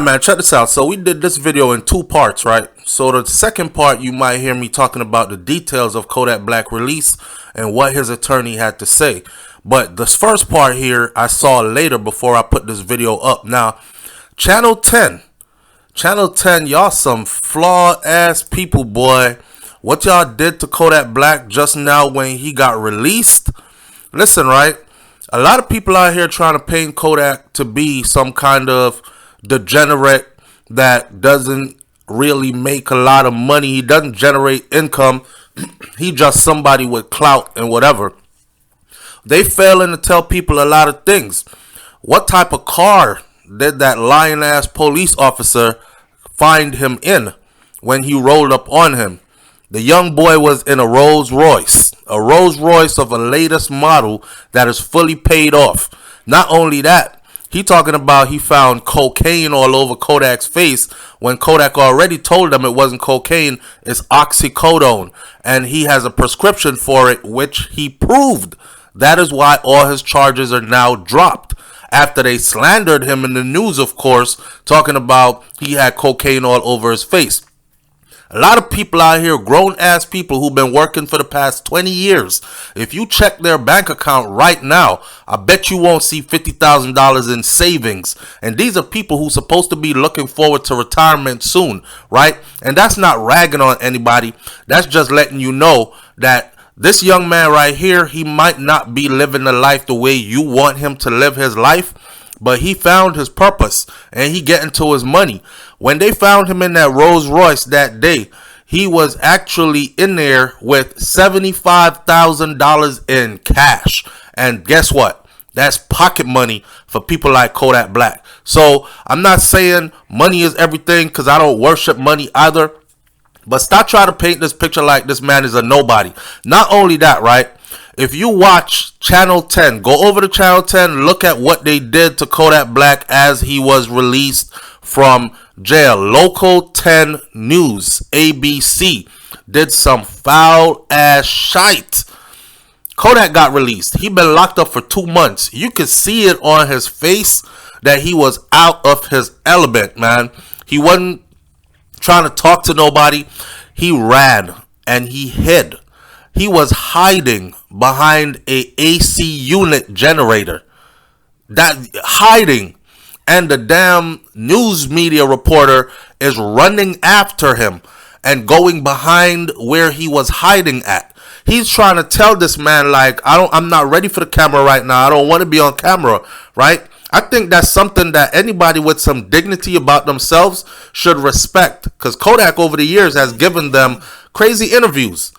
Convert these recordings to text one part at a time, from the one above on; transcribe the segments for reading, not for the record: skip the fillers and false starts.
Man, check this out. So we did this video in two parts, right? So the second part, you might hear me talking about the details of Kodak Black release and what his attorney had to say. But this first part here, I saw later before I put this video up. Now, Channel 10, y'all some flawed ass people, boy. What y'all did to Kodak Black just now when he got released? Listen, right? A lot of people out here trying to paint Kodak to be some kind of degenerate that doesn't really make a lot of money. He doesn't generate income. He just somebody with clout and whatever. They failing to tell people a lot of things. What type of car did that lying ass police officer find him in when he rolled up on him? The young boy was in a Rolls Royce of a latest model that is fully paid off. Not only that, he talking about he found cocaine all over Kodak's face when Kodak already told him it wasn't cocaine, it's oxycodone. And he has a prescription for it, which he proved. That is why all his charges are now dropped. After they slandered him in the news, of course, talking about he had cocaine all over his face. A lot of people out here, grown-ass people who've been working for the past 20 years, if you check their bank account right now, I bet you won't see $50,000 in savings. And these are people who's supposed to be looking forward to retirement soon, right? And that's not ragging on anybody. That's just letting you know that this young man right here, he might not be living the life the way you want him to live his life, but he found his purpose and he getting to his money. When they found him in that Rolls Royce that day, he was actually in there with $75,000 in cash. And guess what? That's pocket money for people like Kodak Black. So I'm not saying money is everything, because I don't worship money either. But stop trying to paint this picture like this man is a nobody. Not only that, right? If you watch Channel 10, go over to Channel 10, look at what they did to Kodak Black as he was released from jail. Local 10 News, ABC, did some foul ass shite. Kodak got released. He been locked up for 2 months. You could see it on his face that he was out of his element, man. He wasn't trying to talk to nobody. He ran and he hid. He was hiding behind a AC unit generator. That hiding. And the damn news media reporter is running after him and going behind where he was hiding at. He's trying to tell this man, like, I'm not ready for the camera right now. I don't want to be on camera, right? I think that's something that anybody with some dignity about themselves should respect, because Kodak over the years has given them crazy interviews.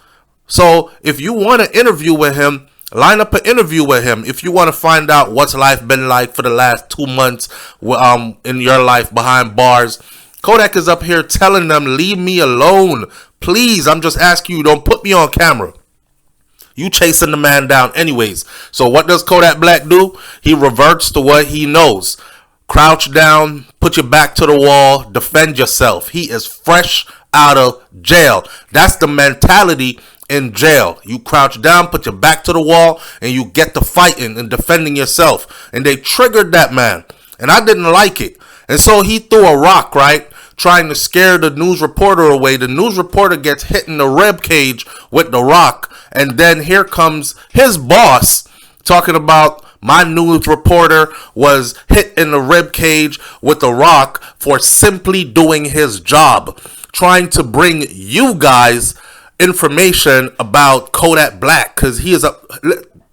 So if you want to interview with him, line up an interview with him. If you want to find out what's life been like for the last 2 months in your life behind bars, Kodak is up here telling them, leave me alone. Please, I'm just asking you, don't put me on camera. You chasing the man down anyways. So what does Kodak Black do? He reverts to what he knows. Crouch down, put your back to the wall, defend yourself. He is fresh out of jail. That's the mentality in jail. You crouch down, put your back to the wall, and you get to fighting and defending yourself. And they triggered that man. And I didn't like it. And so he threw a rock, right? Trying to scare the news reporter away. The news reporter gets hit in the rib cage with the rock. And then here comes his boss talking about my news reporter was hit in the rib cage with the rock for simply doing his job. Trying to bring you guys information about Kodak Black, because he is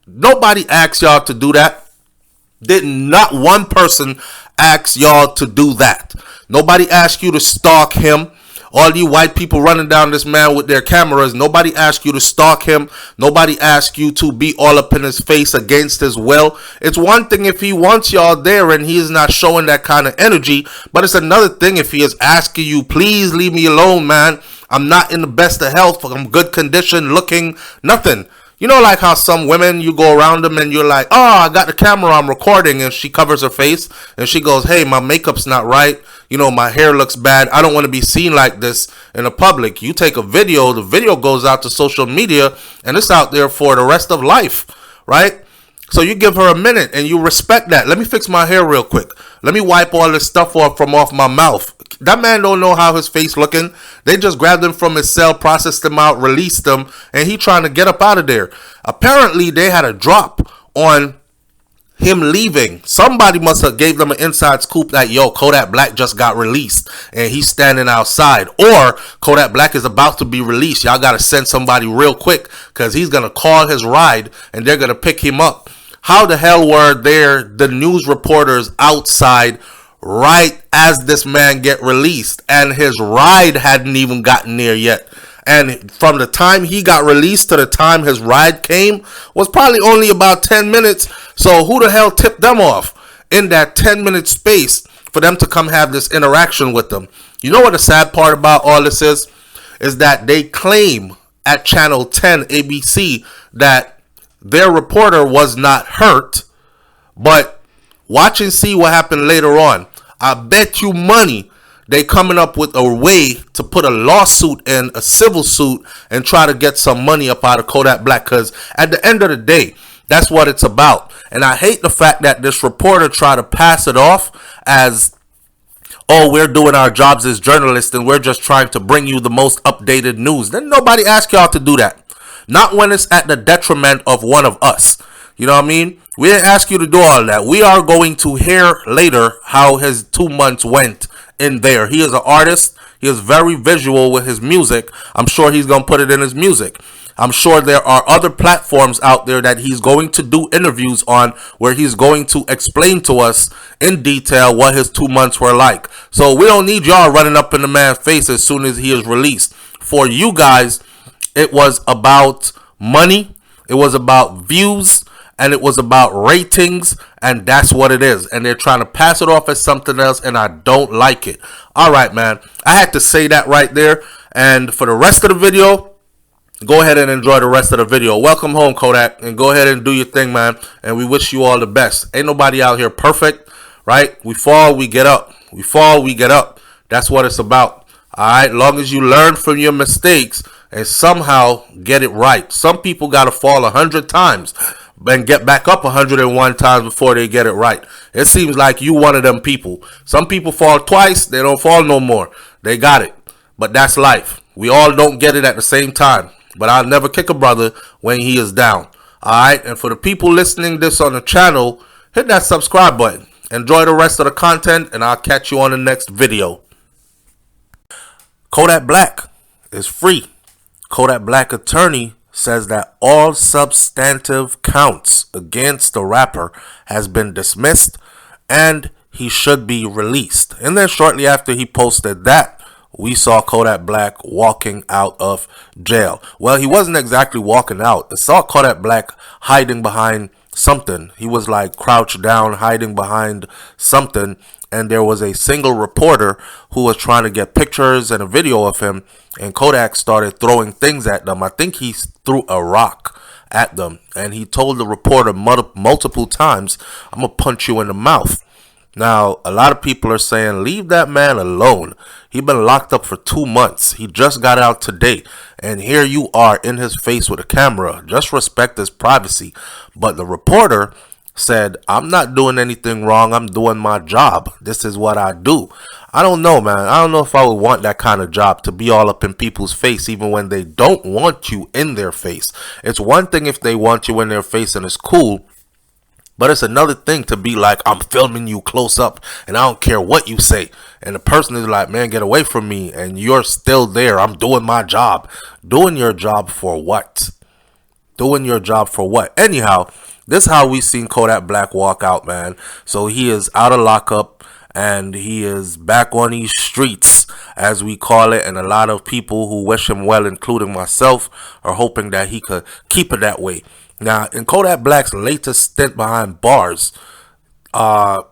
nobody asked y'all to do that. Did not one person ask y'all to do that. Nobody asked you to stalk him. All you white people running down this man with their cameras, nobody asked you to stalk him. Nobody asked you to be all up in his face against his will. It's one thing if he wants y'all there and he is not showing that kind of energy, but it's another thing if he is asking you, please leave me alone, man. I'm not in the best of health. I'm good condition, looking, nothing. You know, like how some women, you go around them and you're like, oh, I got the camera, I'm recording. And she covers her face and she goes, hey, my makeup's not right. You know, my hair looks bad. I don't want to be seen like this in the public. You take a video, the video goes out to social media and it's out there for the rest of life, right? So you give her a minute and you respect that. Let me fix my hair real quick. Let me wipe all this stuff off from off my mouth. That man don't know how his face looking. They just grabbed him from his cell, processed him out, released him, and he trying to get up out of there. Apparently, they had a drop on him leaving. Somebody must have gave them an inside scoop that, yo, Kodak Black just got released and he's standing outside, or Kodak Black is about to be released. Y'all got to send somebody real quick because he's going to call his ride and they're going to pick him up. How the hell were there the news reporters outside right as this man get released, and his ride hadn't even gotten there yet? And from the time he got released to the time his ride came was probably only about 10 minutes. So who the hell tipped them off in that 10-minute space for them to come have this interaction with them? You know what the sad part about all this is that they claim at Channel 10 ABC that their reporter was not hurt. But watch and see what happened later on. I bet you money they coming up with a way to put a lawsuit in, a civil suit, and try to get some money up out of Kodak Black. Because at the end of the day, that's what it's about. And I hate the fact that this reporter tried to pass it off as, oh, we're doing our jobs as journalists and we're just trying to bring you the most updated news. Then nobody asked y'all to do that. Not when it's at the detriment of one of us. You know what I mean? We didn't ask you to do all that. We are going to hear later how his 2 months went in there. He is an artist. He is very visual with his music. I'm sure he's going to put it in his music. I'm sure there are other platforms out there that he's going to do interviews on where he's going to explain to us in detail what his 2 months were like. So we don't need y'all running up in the man's face as soon as he is released. For you guys, it was about money. It was about views. And it was about ratings, and that's what it is. And they're trying to pass it off as something else, and I don't like it. All right, man. I had to say that right there. And for the rest of the video, go ahead and enjoy the rest of the video. Welcome home, Kodak, and go ahead and do your thing, man. And we wish you all the best. Ain't nobody out here perfect, right? We fall, we get up. We fall, we get up. That's what it's about. All right? Long as you learn from your mistakes and somehow get it right. Some people got to fall 100 times. And get back up 101 times before they get it right. It seems like you one of them people. Some people fall twice, they don't fall no more. They got it. But that's life. We all don't get it at the same time. But I'll never kick a brother when he is down. Alright, and for the people listening this on the channel, hit that subscribe button. Enjoy the rest of the content, and I'll catch you on the next video. Kodak Black is free. Kodak Black attorney says that all substantive counts against the rapper has been dismissed and he should be released. And then shortly after he posted that, we saw Kodak Black walking out of jail. Well, he wasn't exactly walking out. I saw Kodak Black hiding behind something. He was like crouched down, hiding behind something. And there was a single reporter who was trying to get pictures and a video of him. And Kodak started throwing things at them. I think he threw a rock at them. And he told the reporter multiple times, I'm going to punch you in the mouth. Now, a lot of people are saying, leave that man alone. He's been locked up for 2 months. He just got out today. And here you are in his face with a camera. Just respect his privacy. But the reporter said, I'm not doing anything wrong. I'm doing my job. This is what I do. I don't know, man. I don't know if I would want that kind of job, to be all up in people's face even when they don't want you in their face. It's one thing if they want you in their face and it's cool, but it's another thing to be like, I'm filming you close up and I don't care what you say. And the person is like, man, get away from me. And you're still there. I'm doing my job. Doing your job for what? Doing your job for what? Anyhow, this is how we seen Kodak Black walk out, man. So he is out of lockup and he is back on these streets, as we call it. And a lot of people who wish him well, including myself, are hoping that he could keep it that way. Now, in Kodak Black's latest stint behind bars, the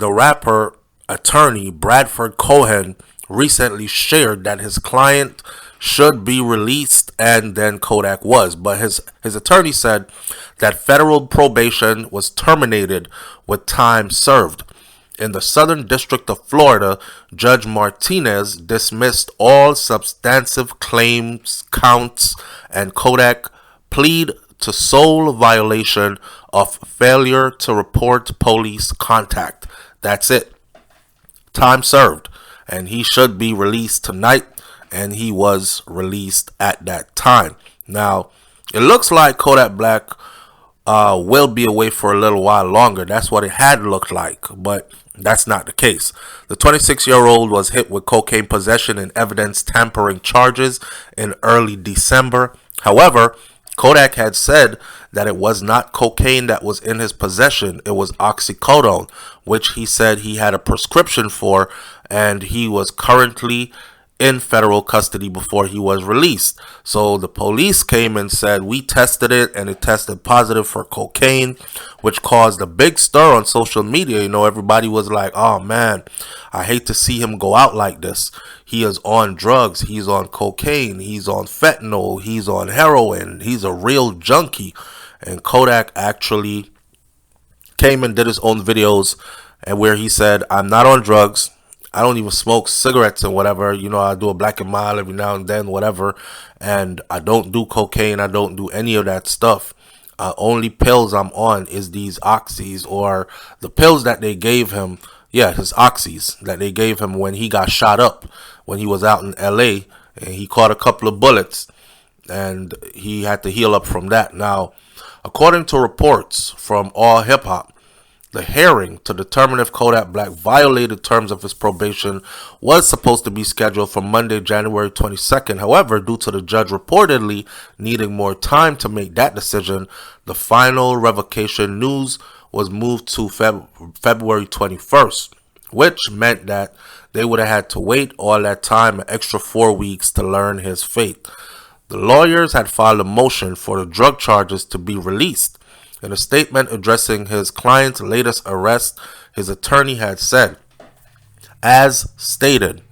rapper attorney Bradford Cohen recently shared that his client should be released, and then Kodak was. But his attorney said that federal probation was terminated with time served. In the Southern District of Florida, Judge Martinez dismissed all substantive claims, counts, and Kodak plead to sole violation of failure to report police contact. That's it. Time served. And he should be released tonight. And he was released at that time. Now, it looks like Kodak Black will be away for a little while longer. That's what it had looked like, but that's not the case. The 26-year-old was hit with cocaine possession and evidence tampering charges in early December. However, Kodak had said that it was not cocaine that was in his possession. It was oxycodone, which he said he had a prescription for, and he was currently in federal custody before he was released. So the police came and said, we tested it and it tested positive for cocaine, which caused a big stir on social media. You know, everybody was like, oh man, I hate to see him go out like this. He is on drugs. He's on cocaine. He's on fentanyl. He's on heroin. He's a real junkie. And Kodak actually came and did his own videos, and where he said, I'm not on drugs. I don't even smoke cigarettes and whatever. You know, I do a black and mild every now and then, whatever. And I don't do cocaine. I don't do any of that stuff. Only pills I'm on is these oxys, or the pills that they gave him. Yeah, his oxys that they gave him when he got shot up, when he was out in LA and he caught a couple of bullets and he had to heal up from that. Now, according to reports from All Hip Hop, the hearing to determine if Kodak Black violated terms of his probation was supposed to be scheduled for Monday, January 22nd. However, due to the judge reportedly needing more time to make that decision, the final revocation news was moved to February 21st, which meant that they would have had to wait all that time, an extra 4 weeks, to learn his fate. The lawyers had filed a motion for the drug charges to be released. In a statement addressing his client's latest arrest, his attorney had said, as stated,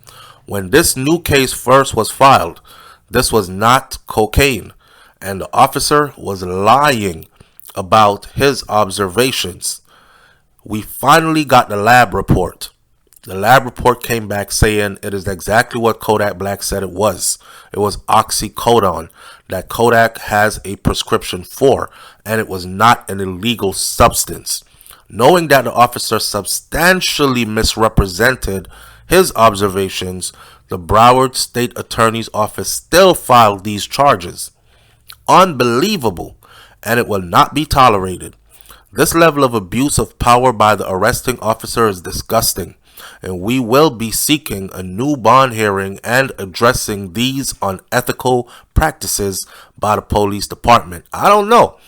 when this new case first was filed, this was not cocaine, and the officer was lying about his observations. We finally got the lab report. The lab report came back saying it is exactly what Kodak Black said it was. It was oxycodone that Kodak has a prescription for, and it was not an illegal substance. Knowing that the officer substantially misrepresented his observations, the Broward State Attorney's Office still filed these charges. Unbelievable, and it will not be tolerated. This level of abuse of power by the arresting officer is disgusting, and we will be seeking a new bond hearing and addressing these unethical practices by the police department. I don't know.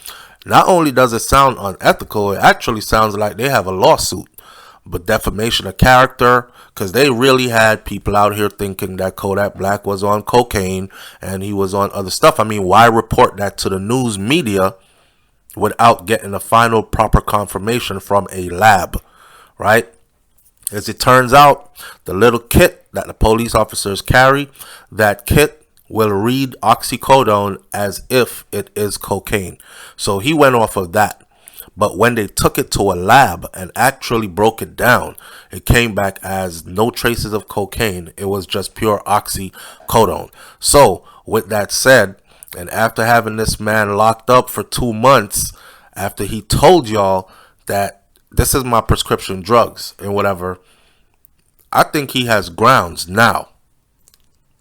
Not only does it sound unethical, it actually sounds like they have a lawsuit. But defamation of character, because they really had people out here thinking that Kodak Black was on cocaine and he was on other stuff. I mean, why report that to the news media without getting a final proper confirmation from a lab, right? As it turns out, the little kit that the police officers carry, that kit will read oxycodone as if it is cocaine. So he went off of that. But when they took it to a lab and actually broke it down, it came back as no traces of cocaine. It was just pure oxycodone. So with that said, and after having this man locked up for 2 months, after he told y'all that this is my prescription drugs and whatever, I think he has grounds now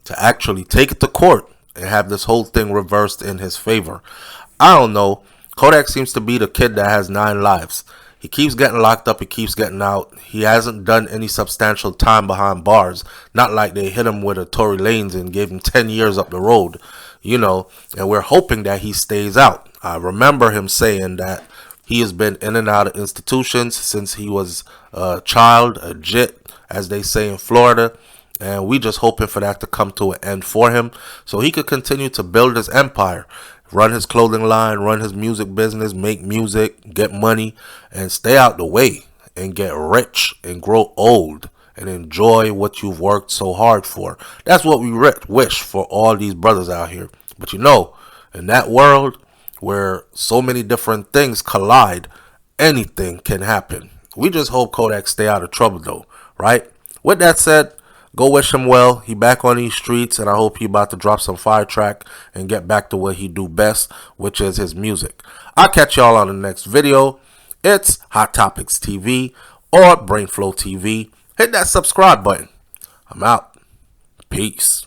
to actually take it to court and have this whole thing reversed in his favor. I don't know. Kodak seems to be the kid that has 9 lives. He keeps getting locked up. He keeps getting out. He hasn't done any substantial time behind bars. Not like they hit him with a Tory Lanez and gave him 10 years up the road, you know, and we're hoping that he stays out. I remember him saying that he has been in and out of institutions since he was a child, a jit, as they say in Florida. And we just hoping for that to come to an end for him so he could continue to build his empire, run his clothing line, run his music business, make music, get money, and stay out the way and get rich and grow old and enjoy what you've worked so hard for. That's what we wish for all these brothers out here. But you know, in that world where so many different things collide, anything can happen. We just hope Kodak stay out of trouble though, right? With that said, go wish him well. He back on these streets, and I hope he about to drop some fire track and get back to what he do best, which is his music. I'll catch y'all on the next video. It's Hot Topics TV or BrainFLoTv. Hit that subscribe button. I'm out. Peace.